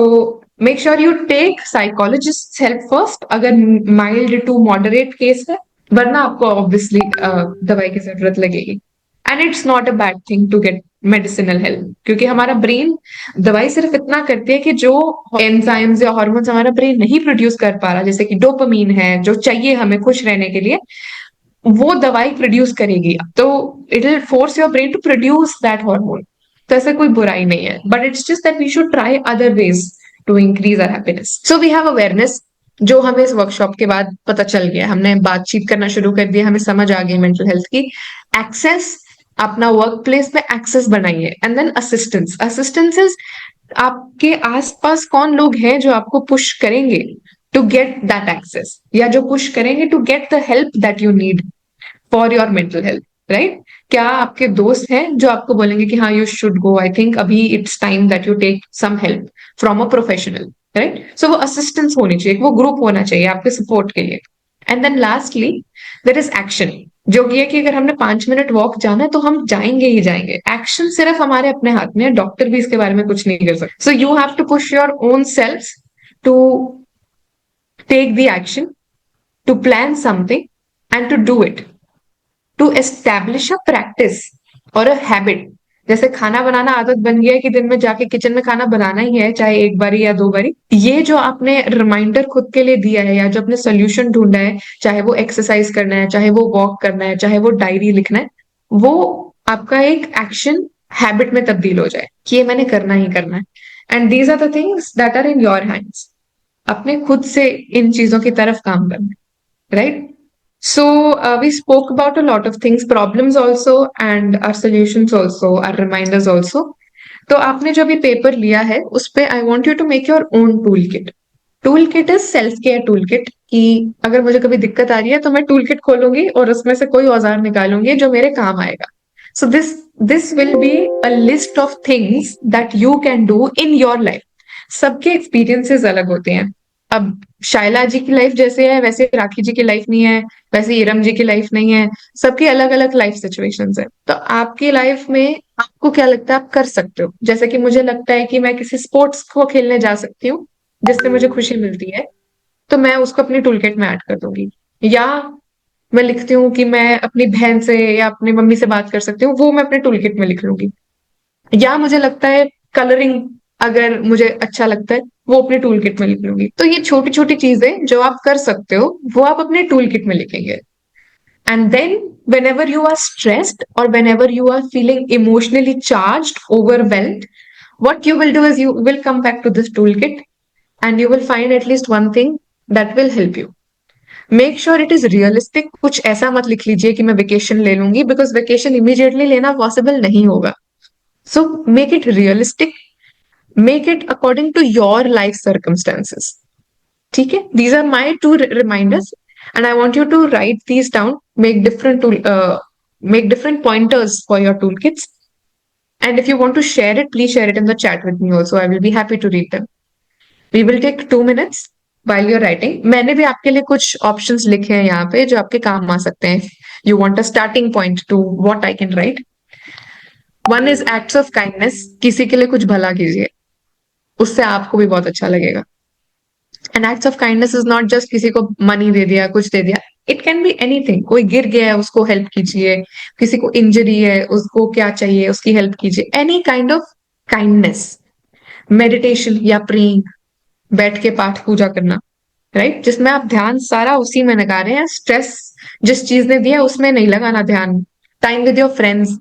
make sure you take psychologist help first, अगर माइल्ड टू मॉडरेट केस है, वरना आपको ऑब्वियसली दवाई की जरूरत लगेगी। And it's not a bad thing to get medicinal help, क्योंकि हमारा ब्रेन दवाई सिर्फ इतना करती है कि जो एंजाइम्स या हार्मोन्स हमारा ब्रेन नहीं प्रोड्यूस कर पा रहा, जैसे कि डोपामीन है जो चाहिए हमें खुश रहने के लिए, वो दवाई प्रोड्यूस करेगी, तो it will force your brain to produce that hormone. तो ऐसा कोई बुराई नहीं है, but it's just that we should try other ways to increase our happiness. So we have awareness, जो हमें इस वर्कशॉप के बाद पता चल गया, हमने बातचीत करना शुरू कर दिया, हमें समझ आ गई मेंटल हेल्थ की। एक्सेस, अपना वर्क प्लेस में एक्सेस बनाइए। And then assistance. Assistance is आपके आसपास कौन लोग हैं जो आपको पुश करेंगे टू गेट दैट एक्सेस, या जो पुश करेंगे to get the help that you need for your mental health, right? क्या आपके दोस्त हैं जो आपको बोलेंगे कि हाँ you should go, I think अभी it's time that you take some help from a professional, right? So वो असिस्टेंस होनी चाहिए, वो ग्रुप होना चाहिए आपके सपोर्ट के लिए। And then lastly there is action, जो कि है कि अगर हमने 5 मिनट वॉक जाना है तो हम जाएंगे ही जाएंगे। एक्शन सिर्फ हमारे अपने हाथ में है, डॉक्टर भी इसके बारे में कुछ नहीं कर सकते। So you have to push your own self to take the action, to plan something and to do it, to establish a practice और अ हैबिट। जैसे खाना बनाना आदत बन गया है कि दिन में जाके किचन में खाना बनाना ही है, चाहे एक बारी या 2 बारी, ये जो आपने रिमाइंडर खुद के लिए दिया है, या जो आपने सोल्यूशन ढूंढा है, चाहे वो एक्सरसाइज करना है, चाहे वो वॉक करना है, चाहे वो डायरी लिखना है, वो आपका एक एक्शन हैबिट में तब्दील हो जाए कि ये मैंने करना ही करना है। And these are the things that are in your hands. अपने खुद से इन चीजों की तरफ काम करना है, right? So we spoke about a lot of things, problems also, and our solutions also, our reminders also. तो आपने जो भी पेपर लिया है उस पे I want you to make your own tool kit. Tool kit is self care tool kit, कि अगर मुझे कभी दिक्कत आ रही है तो मैं टूल किट खोलूंगी और उसमें से कोई औजार निकालूंगी जो मेरे काम आएगा. So this will be a list of things that you can do in your life. सबके एक्सपीरियंसेस अलग होते हैं. अब शायला जी की लाइफ जैसे है वैसे राखी जी की लाइफ नहीं है, वैसे इरम जी की लाइफ नहीं है. सबकी अलग अलग लाइफ सिचुएशंस है. तो आपकी लाइफ में आपको क्या लगता है आप कर सकते हो. जैसे कि मुझे लगता है कि मैं किसी स्पोर्ट्स को खेलने जा सकती हूँ जिससे मुझे खुशी मिलती है, तो मैं उसको अपनी टूल किट में ऐड कर दूंगी. या मैं लिखती हूँ कि मैं अपनी बहन से या अपनी मम्मी से बात कर सकती हूँ, वो मैं अपने टूल किट में लिख लूंगी. या मुझे लगता है कलरिंग अगर मुझे अच्छा लगता है वो अपने टूल किट में लिख लूंगी. तो ये छोटी छोटी चीजें जो आप कर सकते हो वो आप अपने टूल किट में लिखेंगे. And then, whenever you are stressed or whenever you are feeling emotionally charged, overwhelmed, what you will do is you will come back to this toolkit and you will find at least one thing that will help you. Make sure it is realistic. कुछ ऐसा मत लिख लीजिए कि मैं vacation ले लूंगी, because vacation immediately लेना पॉसिबल नहीं होगा. So make it realistic. Make it according to your life circumstances. ठीक है, these are my two reminders and I want you to write these down. Make different pointers for your toolkits, and if you want to share it, please share it in the chat with me also. I will be happy to read them. We will take 2 minutes while you're writing. मैंने भी आपके लिए कुछ options लिखे हैं यहाँ पे जो आपके काम आ सकते हैं. You want a starting point to what I can write. One is acts of kindness. किसी के लिए कुछ भला कीजिए, उससे आपको भी बहुत अच्छा लगेगा. And acts of kindness is not just किसी को मनी दे दिया, कुछ दे दिया. It can be anything. कोई गिर गया है उसको हेल्प कीजिए, किसी को इंजरी है उसको क्या चाहिए उसकी हेल्प कीजिए. Any kind of kindness. Meditation या प्रेइंग, बैठ के पाठ पूजा करना, राइट, जिसमें आप ध्यान सारा उसी में लगा रहे हैं. स्ट्रेस जिस चीज ने दिया उसमें नहीं लगाना ध्यान. टाइम विद योर फ्रेंड्स,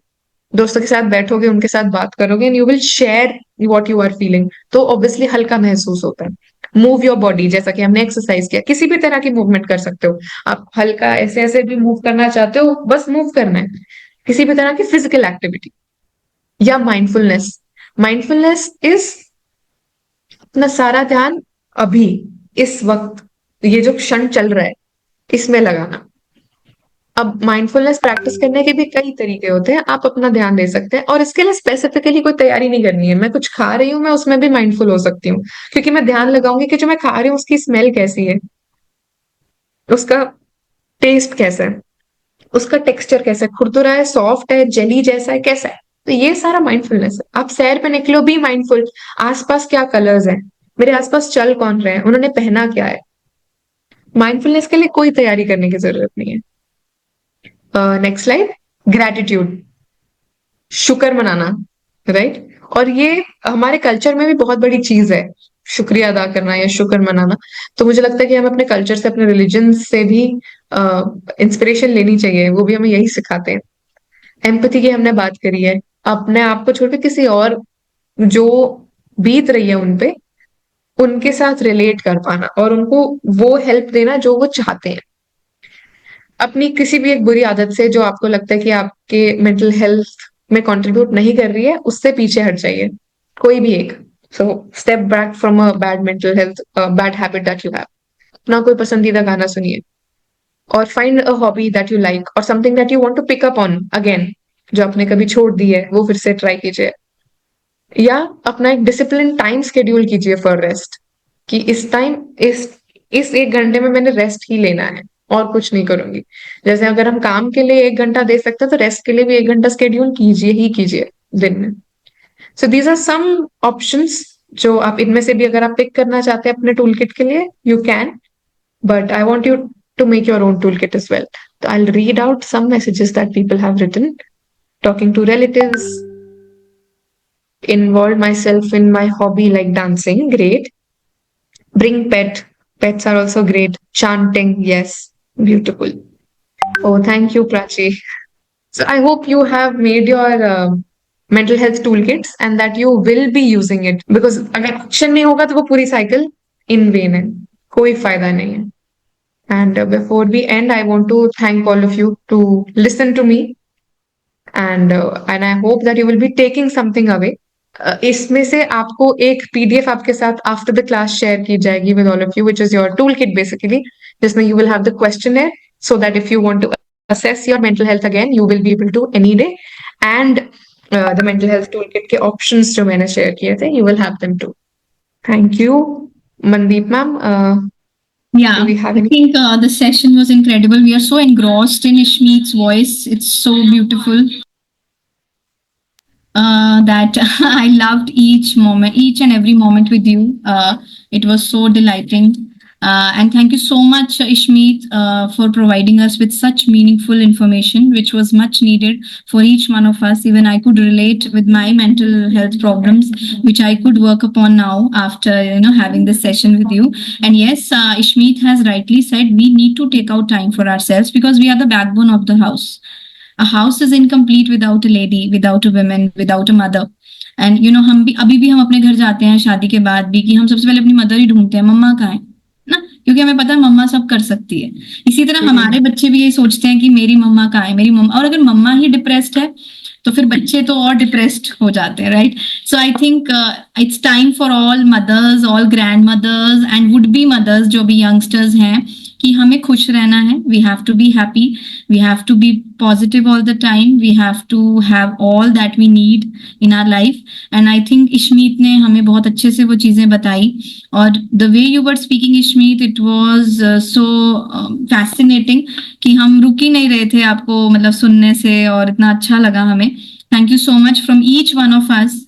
दोस्तों के साथ बैठोगे उनके साथ बात करोगे and you will share what you are feeling, तो ऑब्वियसली हल्का महसूस होता है. मूव योर बॉडी, जैसा कि हमने एक्सरसाइज किया, किसी भी तरह की मूवमेंट कर सकते हो आप. हल्का ऐसे ऐसे भी मूव करना चाहते हो, बस मूव करना है. किसी भी तरह की फिजिकल एक्टिविटी. या माइंडफुलनेस. माइंडफुलनेस इज अपना सारा ध्यान अभी, इस वक्त, ये जो क्षण चल रहा है इसमें लगाना. अब माइंडफुलनेस प्रैक्टिस करने के भी कई तरीके होते हैं. आप अपना ध्यान दे सकते हैं और इसके लिए स्पेसिफिकली कोई तैयारी नहीं करनी है. मैं कुछ खा रही हूँ, मैं उसमें भी माइंडफुल हो सकती हूँ, क्योंकि मैं ध्यान लगाऊंगी कि जो मैं खा रही हूँ उसकी स्मेल कैसी है, उसका टेस्ट कैसा है, उसका टेक्सचर कैसा है, खुरदुरा है, सॉफ्ट है, जेली जैसा है, कैसा है. तो ये सारा माइंडफुलनेस है. आप सैर पे निकलो, भी माइंडफुल. आसपास क्या कलर्स हैं, मेरे आसपास चल कौन रहे हैं, उन्होंने पहना क्या है. माइंडफुलनेस के लिए कोई तैयारी करने की जरूरत नहीं है. Next slide. ग्रैटिट्यूड, शुक्र मनाना, राइट. और ये हमारे कल्चर में भी बहुत बड़ी चीज है, शुक्रिया अदा करना या शुक्र मनाना. तो मुझे लगता है कि हमें अपने कल्चर से, अपने रिलीजन से भी इंस्पिरेशन लेनी चाहिए. वो भी हमें यही सिखाते हैं. एम्पैथी की हमने बात करी है. अपने आप को छोड़ के किसी और जो बीत रही है उनपे, उनके साथ रिलेट कर पाना और उनको वो हेल्प देना जो वो चाहते हैं. अपनी किसी भी एक बुरी आदत से जो आपको लगता है कि आपके मेंटल हेल्थ में कंट्रीब्यूट नहीं कर रही है, उससे पीछे हट जाइए, कोई भी एक. So step back from a bad mental health, bad habit that you have. अपना कोई पसंदीदा गाना सुनिए, और find a hobby that you like और something that you want to pick up on again, जो आपने कभी छोड़ दी है वो फिर से ट्राई कीजिए. या अपना एक डिसिप्लिन टाइम शेड्यूल कीजिए फॉर रेस्ट, कि इस टाइम, इस 1 घंटे में मैंने रेस्ट ही लेना है और कुछ नहीं करूंगी. जैसे अगर हम काम के लिए 1 घंटा दे सकते हैं तो रेस्ट के लिए भी 1 घंटा शेड्यूल कीजिए ही कीजिए दिन में. So these are some options जो आप इनमें से भी अगर आप पिक करना चाहते हैं अपने टूल किट के लिए, you can. But I want you to make your own tool kit is well. तो I read out some messages that people have written. Talking to relatives, involve myself in my hobby like dancing, great. Bring pets are also great. Chanting, yes, beautiful. Oh, thank you, Prachi. So I hope you have made your mental health toolkits and that you will be using it, because अगर action नहीं होगा तो वो पूरी cycle in vain है, कोई फायदा नहीं है. And before we end, I want to thank all of you to listen to me, and I hope that you will be taking something away. इसमें से आपको एक पीडीएफ आपके साथ आफ्टर द क्लास शेयर की जाएगी with all of you, which is your tool kit basically, जिसमें you will have the questionnaire, so that if you want to assess your mental health again, you will be able to any day. And the mental health toolkit के options जो मैंने share किए थे, you will have them too. Thank you, Mandeep ma'am. Yeah, Do we have I any? think the session was incredible. We are so engrossed in Ishmeet's voice. It's so beautiful. That I loved each moment, each and every moment with you. It was so delighting. And thank you so much, Ishmeet, for providing us with such meaningful information, which was much needed for each one of us. Even I could relate with my mental health problems, which I could work upon now after having this session with you. And yes, Ishmeet has rightly said we need to take out time for ourselves because we are the backbone of the house. A house is incomplete without a lady, without a woman, without a mother. And हम भी अभी भी हम अपने घर जाते हैं शादी के बाद भी कि हम सबसे पहले अपनी मदर ही ढूंढते हैं, मम्मा कहाँ है ना, क्योंकि हमें पता है मम्मा सब कर सकती है. इसी तरह हमारे बच्चे भी ये सोचते हैं कि मेरी मम्मा कहाँ है, मेरी मम्मा. और अगर मम्मा ही डिप्रेस्ड है तो फिर बच्चे तो और डिप्रेस्ड हो जाते हैं, right. So I think it's time for all mothers, all grand mothers and would be mothers जो भी यंगस्टर्स हैं कि हमें खुश रहना है. We have to be happy, we have to be positive all the time, we have to have all that we need in our life. And I think Ishmeet ने हमें बहुत अच्छे से वो चीजें बताई. और the way you were speaking, Ishmeet, it was so fascinating कि हम रुक ही नहीं रहे थे आपको मतलब सुनने से, और इतना अच्छा लगा हमें. Thank you so much from each one of us.